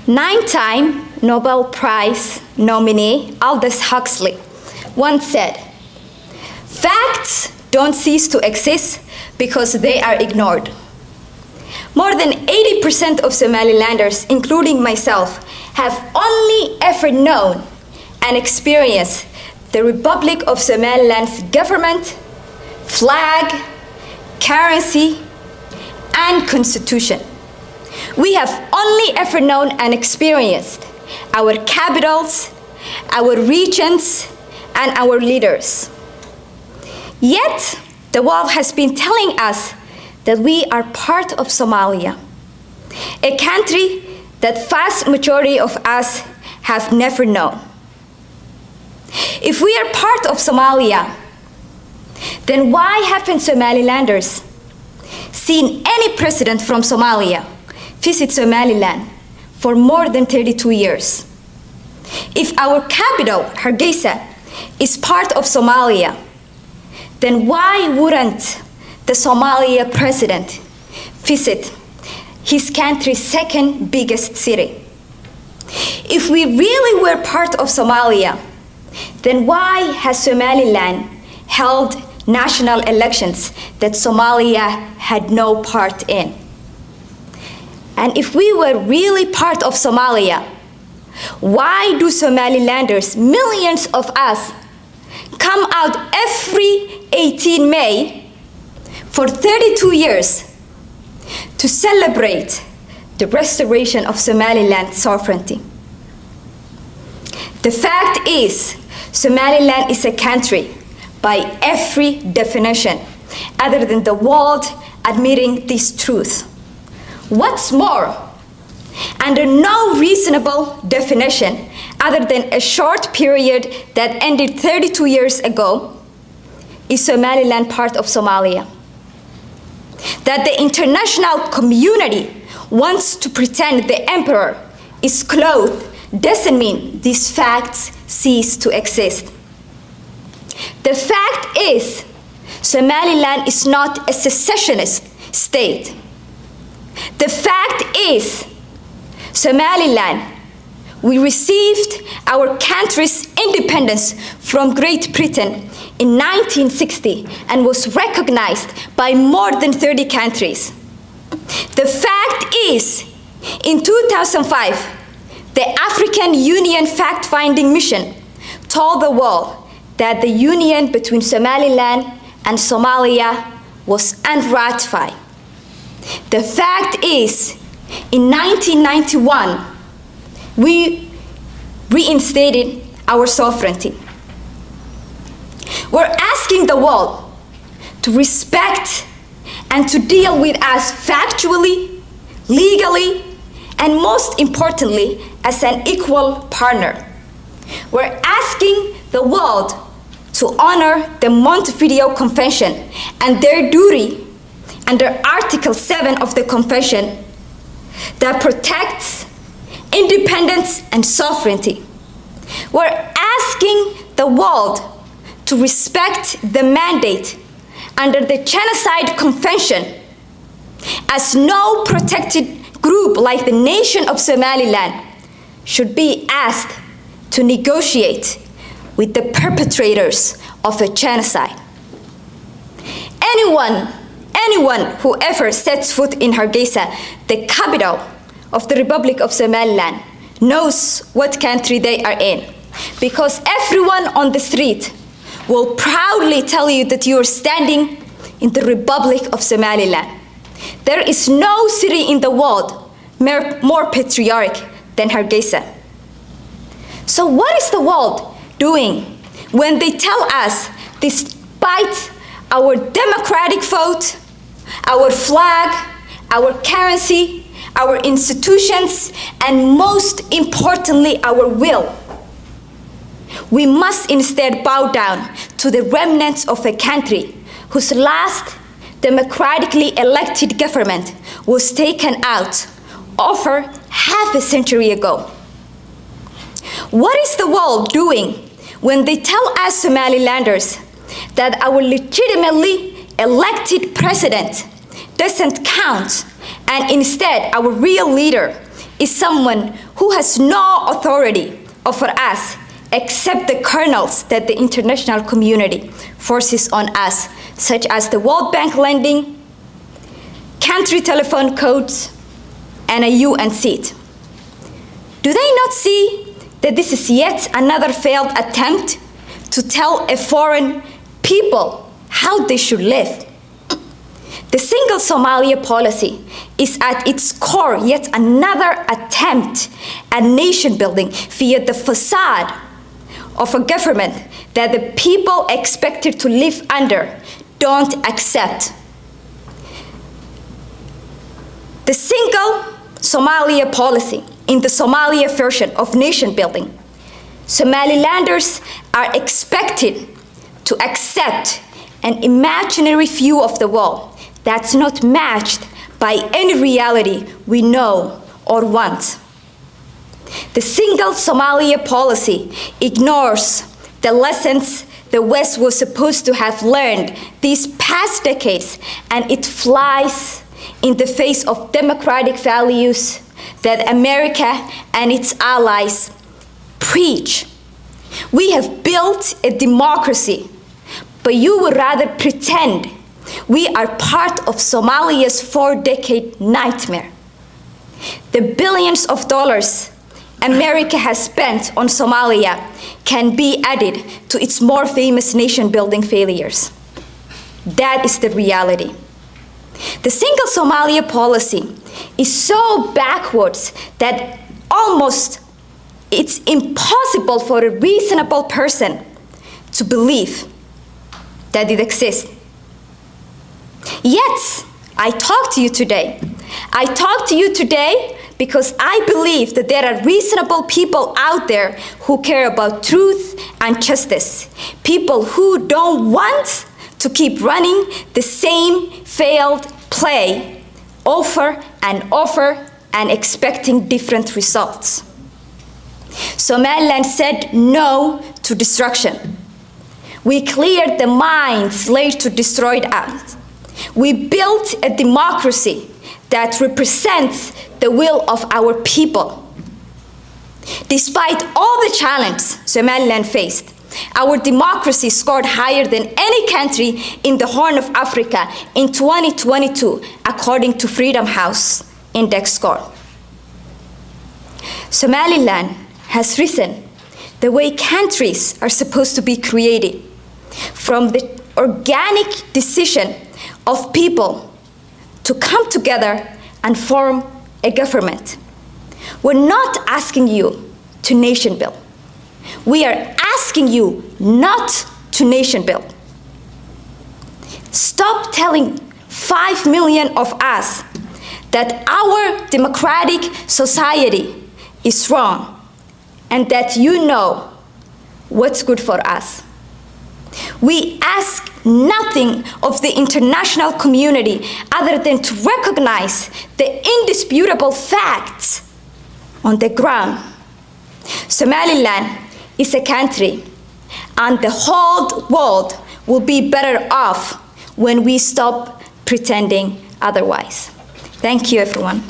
Nine-time Nobel Prize nominee Aldous Huxley once said, "Facts don't cease to exist because they are ignored." More than 80% of Somalilanders, including myself, have only ever known and experienced the Republic of Somaliland's government, flag, currency, and constitution. We have only ever known and experienced our capitals, our regions, and our leaders. Yet, the world has been telling us that we are part of Somalia, a country that vast majority of us have never known. If we are part of Somalia, then why haven't Somalilanders seen any president from Somalia visit Somaliland for more than 32 years? If our capital, Hargeisa, is part of Somalia, then why wouldn't the Somalia president visit his country's second biggest city? If we really were part of Somalia, then why has Somaliland held national elections that Somalia had no part in? And if we were really part of Somalia, why do Somalilanders, millions of us, come out every 18 May for 32 years to celebrate the restoration of Somaliland's sovereignty? The fact is, Somaliland is a country by every definition, other than the world admitting this truth. What's more, under no reasonable definition, other than a short period that ended 32 years ago, is Somaliland part of Somalia. That the international community wants to pretend the emperor is clothed doesn't mean these facts cease to exist. The fact is, Somaliland is not a secessionist state. The fact is, Somaliland, we received our country's independence from Great Britain in 1960 and was recognized by more than 30 countries. The fact is, in 2005, the African Union fact-finding mission told the world that the union between Somaliland and Somalia was unratified. The fact is, in 1991, we reinstated our sovereignty. We're asking the world to respect and to deal with us factually, legally, and most importantly, as an equal partner. We're asking the world to honor the Montevideo Convention and their duty under Article 7 of the Convention that protects independence and sovereignty. We're asking the world to respect the mandate under the Genocide Convention, as no protected group like the nation of Somaliland should be asked to negotiate with the perpetrators of a genocide. Anyone who ever sets foot in Hargeisa, the capital of the Republic of Somaliland, knows what country they are in, because everyone on the street will proudly tell you that you are standing in the Republic of Somaliland. There is no city in the world more patriotic than Hargeisa. So what is the world doing when they tell us, despite our democratic vote, our flag, our currency, our institutions, and most importantly, our will, we must instead bow down to the remnants of a country whose last democratically elected government was taken out over half a century ago? What is the world doing when they tell us Somalilanders that our legitimately elected president doesn't count, and instead our real leader is someone who has no authority over us except the kernels that the international community forces on us, such as the World Bank lending, country telephone codes, and a UN seat. Do they not see that this is yet another failed attempt to tell a foreign people how they should live? The single Somalia policy is at its core yet another attempt at nation building via the facade of a government that the people expected to live under don't accept. The single Somalia policy in the Somalia version of nation building, Somalilanders are expected to accept an imaginary view of the world that's not matched by any reality we know or want. The single Somalia policy ignores the lessons the West was supposed to have learned these past decades, and it flies in the face of democratic values that America and its allies preach. We have built a democracy, but you would rather pretend we are part of Somalia's 4-decade nightmare. The billions of dollars America has spent on Somalia can be added to its more famous nation-building failures. That is the reality. The single Somalia policy is so backwards that it's impossible for a reasonable person to believe that it exists. Yet, I talk to you today. I talk to you today because I believe that there are reasonable people out there who care about truth and justice. People who don't want to keep running the same failed play over and expecting different results. Somaliland said no to destruction. We cleared the mines laid to destroy us. We built a democracy that represents the will of our people. Despite all the challenges Somaliland faced, our democracy scored higher than any country in the Horn of Africa in 2022, according to Freedom House Index score. Somaliland has risen the way countries are supposed to be created, from the organic decision of people to come together and form a government. We're not asking you to nation build. We are asking you not to nation build. Stop telling 5 million of us that our democratic society is wrong and that you know what's good for us. We ask nothing of the international community other than to recognize the indisputable facts on the ground. Somaliland is a country, and the whole world will be better off when we stop pretending otherwise. Thank you, everyone.